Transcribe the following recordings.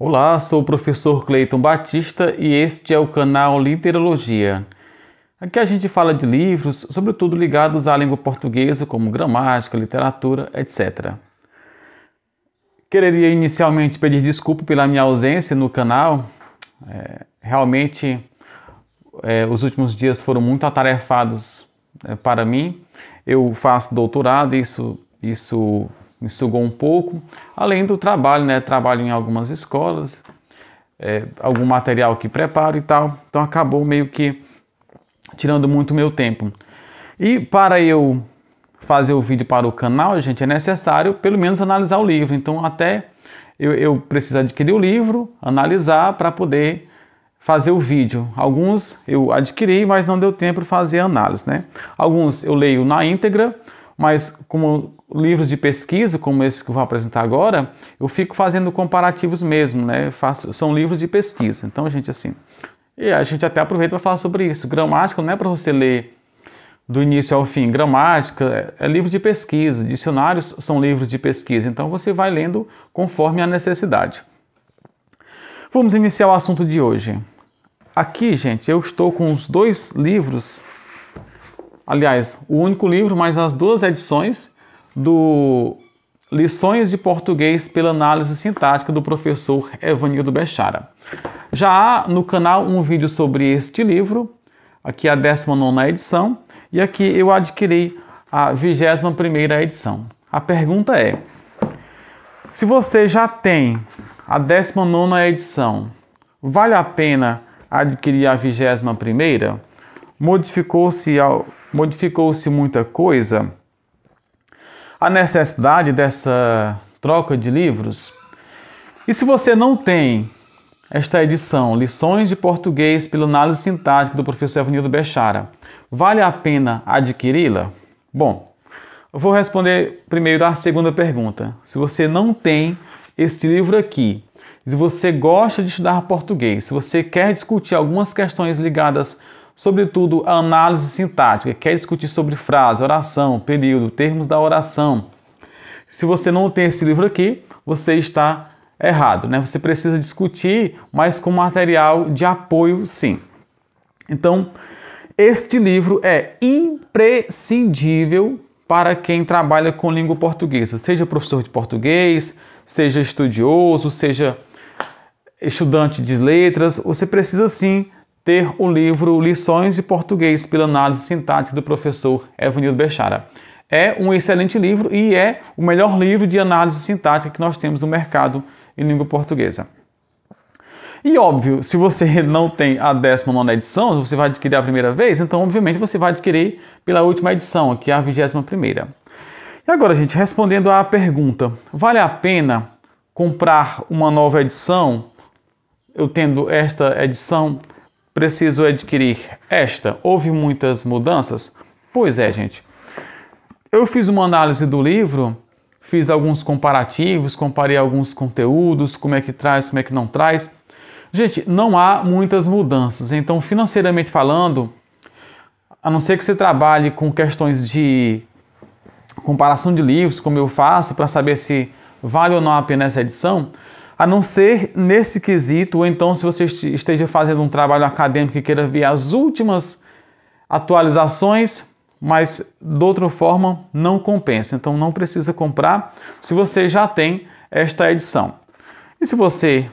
Olá, sou o professor Cleiton Batista e este é o canal Literologia. Aqui a gente fala de livros, sobretudo ligados à língua portuguesa, como gramática, literatura, etc. Queria inicialmente pedir desculpa pela minha ausência no canal. Realmente, os últimos dias foram muito atarefados para mim. Eu faço doutorado, isso me sugou um pouco, além do trabalho, trabalho em algumas escolas, algum material que preparo e tal, então acabou meio que tirando muito meu tempo. E para eu fazer o vídeo para o canal, gente, é necessário pelo menos analisar o livro, então até eu preciso adquirir o livro, analisar para poder fazer o vídeo. Alguns eu adquiri, mas não deu tempo de fazer a análise, Alguns eu leio na íntegra, mas como livros de pesquisa, como esse que eu vou apresentar agora, eu fico fazendo comparativos mesmo, são livros de pesquisa. Então, gente, assim, e a gente até aproveita para falar sobre isso. Gramática não é para você ler do início ao fim. Gramática é livro de pesquisa, dicionários são livros de pesquisa. Então, você vai lendo conforme a necessidade. Vamos iniciar o assunto de hoje. Aqui, gente, eu estou com os dois livros. Aliás, o único livro, mas as duas edições do Lições de Português pela Análise Sintática do professor Evanildo Bechara. Já há no canal um vídeo sobre este livro, aqui a 19ª edição, e aqui eu adquiri a 21ª edição. A pergunta é, se você já tem a 19ª edição, vale a pena adquirir a 21ª? Modificou-se muita coisa? A necessidade dessa troca de livros? E se você não tem esta edição, Lições de Português pela Análise Sintática do professor Evanildo Bechara, vale a pena adquiri-la? Bom, eu vou responder primeiro a segunda pergunta. Se você não tem este livro aqui, se você gosta de estudar português, se você quer discutir algumas questões ligadas sobretudo a análise sintática, quer discutir sobre frase, oração, período, termos da oração. Se você não tem esse livro aqui, você está errado, Você precisa discutir, mas com material de apoio, sim. Então, este livro é imprescindível para quem trabalha com língua portuguesa, seja professor de português, seja estudioso, seja estudante de letras, você precisa sim ter o livro Lições de Português pela Análise Sintática do professor Evanildo Bechara. É um excelente livro e é o melhor livro de análise sintática que nós temos no mercado em língua portuguesa. E óbvio, se você não tem a 19ª edição, você vai adquirir a primeira vez, então obviamente você vai adquirir pela última edição, que é a 21ª. E agora, gente, respondendo à pergunta, vale a pena comprar uma nova edição? Eu tendo esta edição, preciso adquirir esta? Houve muitas mudanças? Pois é, gente. Eu fiz uma análise do livro, fiz alguns comparativos, comparei alguns conteúdos, como é que traz, como é que não traz. Gente, não há muitas mudanças. Então, financeiramente falando, a não ser que você trabalhe com questões de comparação de livros, como eu faço, para saber se vale ou não a pena essa edição, a não ser nesse quesito, ou então se você esteja fazendo um trabalho acadêmico e queira ver as últimas atualizações, mas de outra forma não compensa. Então não precisa comprar se você já tem esta edição. E se você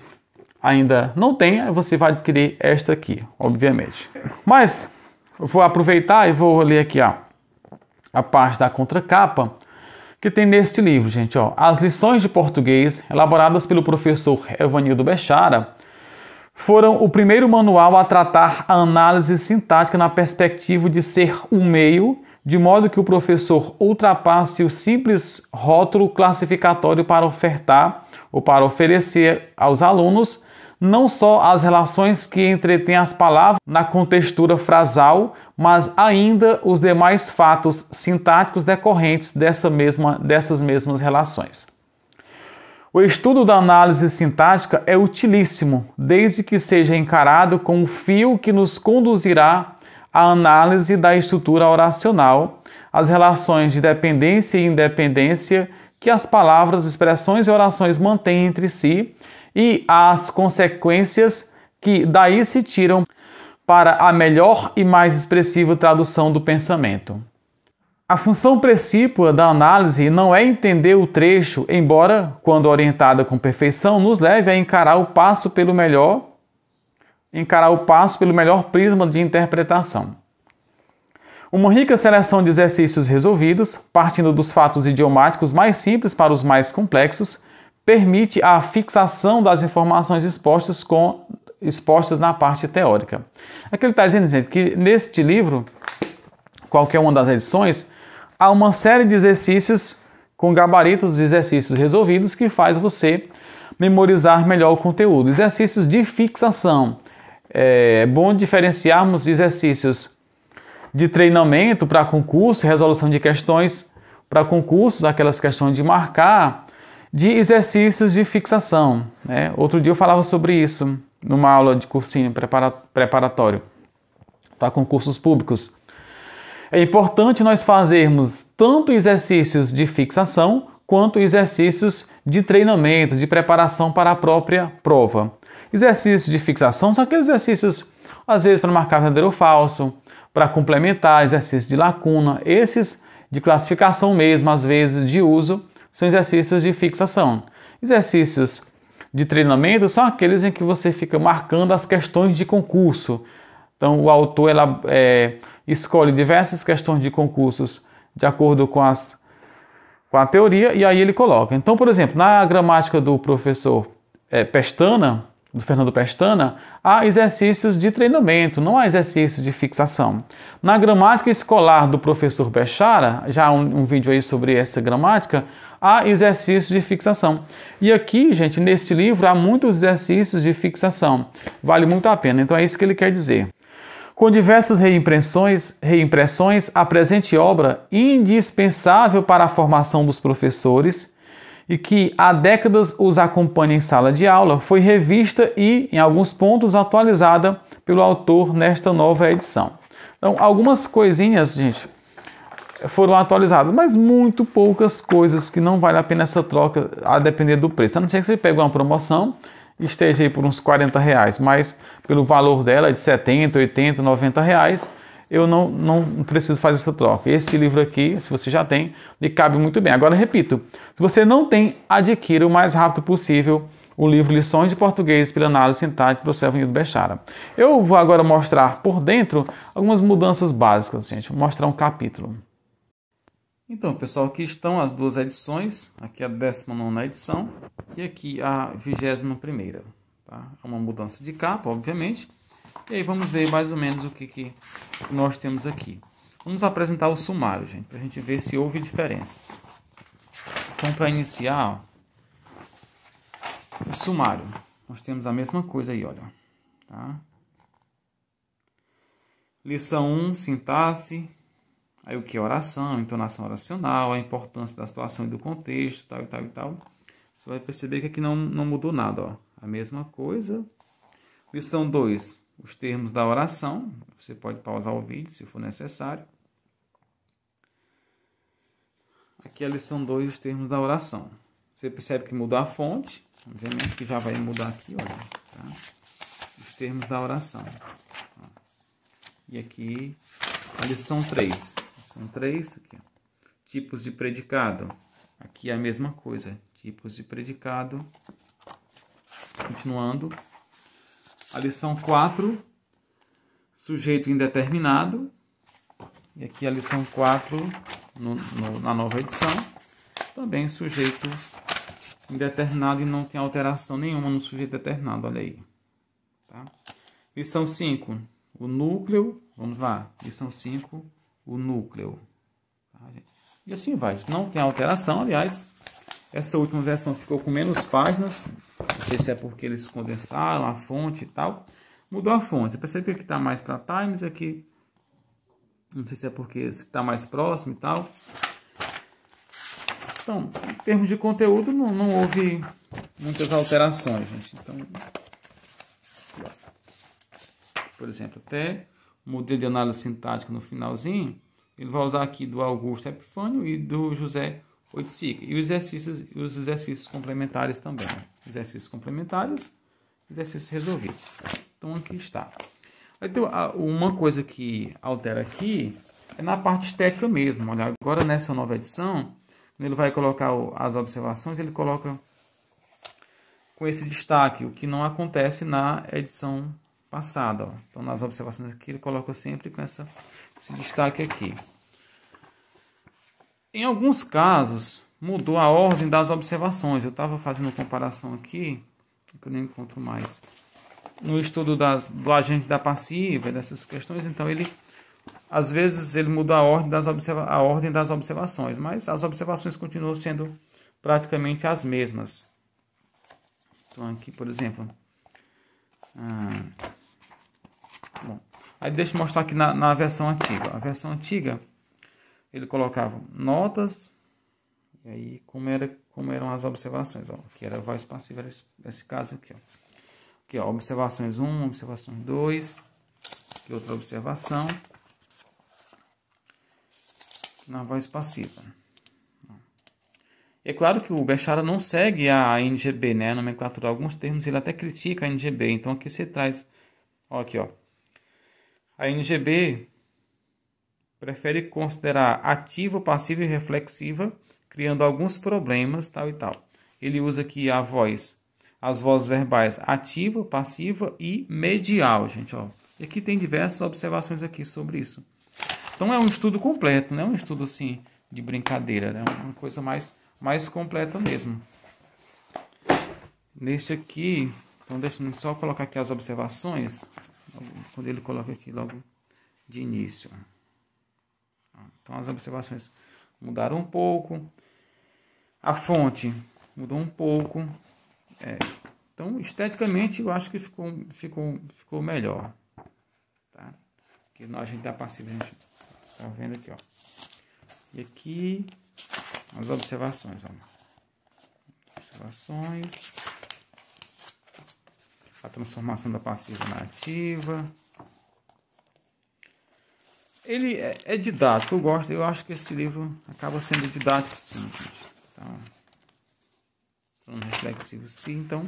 ainda não tem, você vai adquirir esta aqui, obviamente. Mas eu vou aproveitar e vou ler aqui a parte da contracapa, que tem neste livro, gente, As Lições de Português, elaboradas pelo professor Evanildo Bechara, foram o primeiro manual a tratar a análise sintática na perspectiva de ser um meio, de modo que o professor ultrapasse o simples rótulo classificatório para ofertar ou para oferecer aos alunos não só as relações que entretêm as palavras na contextura frasal, mas ainda os demais fatos sintáticos decorrentes dessas mesmas relações. O estudo da análise sintática é utilíssimo, desde que seja encarado como o fio que nos conduzirá à análise da estrutura oracional, as relações de dependência e independência que as palavras, expressões e orações mantêm entre si e as consequências que daí se tiram para a melhor e mais expressiva tradução do pensamento. A função precípua da análise não é entender o trecho, embora, quando orientada com perfeição, nos leve a encarar o passo pelo melhor prisma de interpretação. Uma rica seleção de exercícios resolvidos, partindo dos fatos idiomáticos mais simples para os mais complexos, permite a fixação das informações expostas na parte teórica. Aqui ele está dizendo, gente, que neste livro, qualquer uma das edições, há uma série de exercícios com gabaritos de exercícios resolvidos que faz você memorizar melhor o conteúdo. Exercícios de fixação. É bom diferenciarmos exercícios de treinamento para concurso, resolução de questões para concursos, aquelas questões de marcar, de exercícios de fixação, né? Outro dia eu falava sobre isso numa aula de cursinho preparatório para concursos públicos. É importante nós fazermos tanto exercícios de fixação quanto exercícios de treinamento, de preparação para a própria prova. Exercícios de fixação são aqueles exercícios, às vezes, para marcar verdadeiro ou falso, para complementar, exercícios de lacuna. Esses de classificação mesmo, às vezes de uso, são exercícios de fixação. Exercícios de treinamento são aqueles em que você fica marcando as questões de concurso. Então, o autor escolhe diversas questões de concursos de acordo com a teoria e aí ele coloca. Então, por exemplo, na gramática do professor Pestana, do Fernando Pestana, há exercícios de treinamento, não há exercícios de fixação. Na gramática escolar do professor Bechara, já há um vídeo aí sobre essa gramática, há exercícios de fixação. E aqui, gente, neste livro há muitos exercícios de fixação. Vale muito a pena. Então é isso que ele quer dizer. Com diversas reimpressões, a presente obra, indispensável para a formação dos professores e que há décadas os acompanha em sala de aula, foi revista e, em alguns pontos, atualizada pelo autor nesta nova edição. Então, algumas coisinhas, gente, foram atualizadas, mas muito poucas coisas que não vale a pena essa troca a depender do preço. A não ser que você pegue uma promoção e esteja aí por uns R$40, mas pelo valor dela de R$70, R$80, R$90, eu não preciso fazer essa troca. Esse livro aqui, se você já tem, lhe cabe muito bem. Agora, repito, se você não tem, adquira o mais rápido possível o livro Lições de Português pela Análise Sintática do professor Evanildo Bechara. Eu vou agora mostrar por dentro algumas mudanças básicas, gente. Vou mostrar um capítulo. Então, pessoal, aqui estão as duas edições. Aqui a 19ª edição e aqui a 21ª. Tá? É uma mudança de capa, obviamente. E aí vamos ver mais ou menos o que nós temos aqui. Vamos apresentar o sumário, gente, para a gente ver se houve diferenças. Então, para iniciar, o sumário. Nós temos a mesma coisa aí, olha. Tá? Lição 1, sintaxe. Aí o que é oração, entonação oracional, a importância da situação e do contexto, tal e tal e tal. Você vai perceber que aqui não mudou nada, ó. A mesma coisa. Lição 2, os termos da oração. Você pode pausar o vídeo se for necessário. Aqui é a lição 2, os termos da oração. Você percebe que mudou a fonte. Obviamente que já vai mudar aqui, olha. Tá? Os termos da oração. E aqui a lição 3. Lição 3, aqui, ó. Tipos de predicado. Aqui é a mesma coisa. Tipos de predicado. Continuando. A lição 4, sujeito indeterminado. E aqui a lição 4, na nova edição, também sujeito indeterminado e não tem alteração nenhuma no sujeito determinado, olha aí. Tá? Lição 5, o núcleo. Vamos lá. Lição 5, o núcleo. Tá, gente? E assim vai. Não tem alteração, aliás. Essa última versão ficou com menos páginas. Não sei se é porque eles condensaram a fonte e tal. Mudou a fonte. Eu percebi que aqui está mais para Times, aqui. Não sei se é porque está mais próximo e tal. Então, em termos de conteúdo, não houve muitas alterações, gente. Então, por exemplo, até o modelo de análise sintática no finalzinho, ele vai usar aqui do Augusto Epifânio e do José oiticica. E os exercícios complementares também. Exercícios complementares, exercícios resolvidos. Então aqui está. Então, uma coisa que altera aqui é na parte estética mesmo. Olha, agora nessa nova edição, quando ele vai colocar as observações, ele coloca com esse destaque, o que não acontece na edição passada. Ó. Então, nas observações aqui, ele coloca sempre com esse destaque aqui. Em alguns casos, mudou a ordem das observações. Eu estava fazendo comparação aqui, que eu não encontro mais. No estudo do agente da passiva, dessas questões, então às vezes ele muda a ordem das observações, mas as observações continuam sendo praticamente as mesmas. Então aqui, por exemplo, bom, aí deixa eu mostrar aqui na versão antiga. A versão antiga, ele colocava notas, e aí como eram as observações, ó, que era voz passiva, era esse caso aqui, ó. Aqui, ó, observações 1, observações 2, aqui outra observação, na voz passiva. É claro que o Bechara não segue a NGB, né, a nomenclatura. Alguns termos ele até critica a NGB, então aqui você traz, ó, aqui, ó, a NGB prefere considerar ativa, passiva e reflexiva, criando alguns problemas, tal e tal. Ele usa aqui as vozes verbais ativa, passiva e medial, gente, ó. E aqui tem diversas observações aqui sobre isso. Então é um estudo completo, não é um estudo assim de brincadeira, é uma coisa mais completa mesmo. Neste aqui, então deixa eu só colocar aqui as observações, quando ele coloca aqui logo de início. Então as observações mudaram um pouco, a fonte mudou um pouco, então esteticamente eu acho que ficou melhor, tá? Aqui a gente dá passiva, a gente tá vendo aqui, ó. E aqui as observações, ó. Observações, a transformação da passiva na ativa. Ele é didático, eu acho que esse livro acaba sendo didático sim, gente. Então, reflexivo sim, então,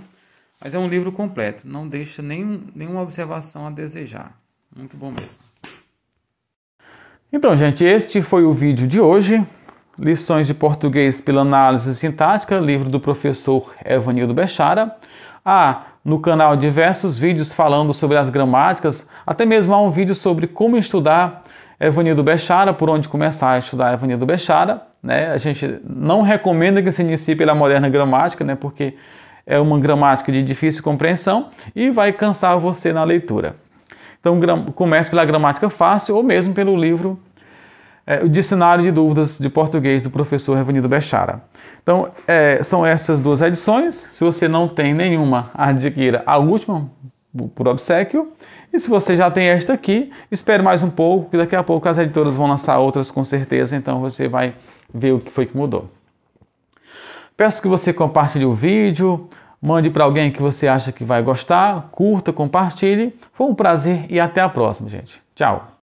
mas é um livro completo, não deixa nenhuma observação a desejar. Muito bom mesmo. Então, gente, este foi o vídeo de hoje. Lições de português pela análise sintática, livro do professor Evanildo Bechara. No canal diversos vídeos falando sobre as gramáticas, até mesmo há um vídeo sobre como estudar Evanildo Bechara, por onde começar a estudar Evanildo Bechara, né? A gente não recomenda que se inicie pela moderna gramática, né? Porque é uma gramática de difícil compreensão e vai cansar você na leitura. Então comece pela gramática fácil ou mesmo pelo livro o Dicionário de Dúvidas de Português do professor Evanildo Bechara. Então são essas duas edições. Se você não tem nenhuma, adquira a última por obséquio. E se você já tem esta aqui, espere mais um pouco, que daqui a pouco as editoras vão lançar outras com certeza, então você vai ver o que foi que mudou. Peço que você compartilhe o vídeo, mande para alguém que você acha que vai gostar, curta, compartilhe. Foi um prazer e até a próxima, gente. Tchau!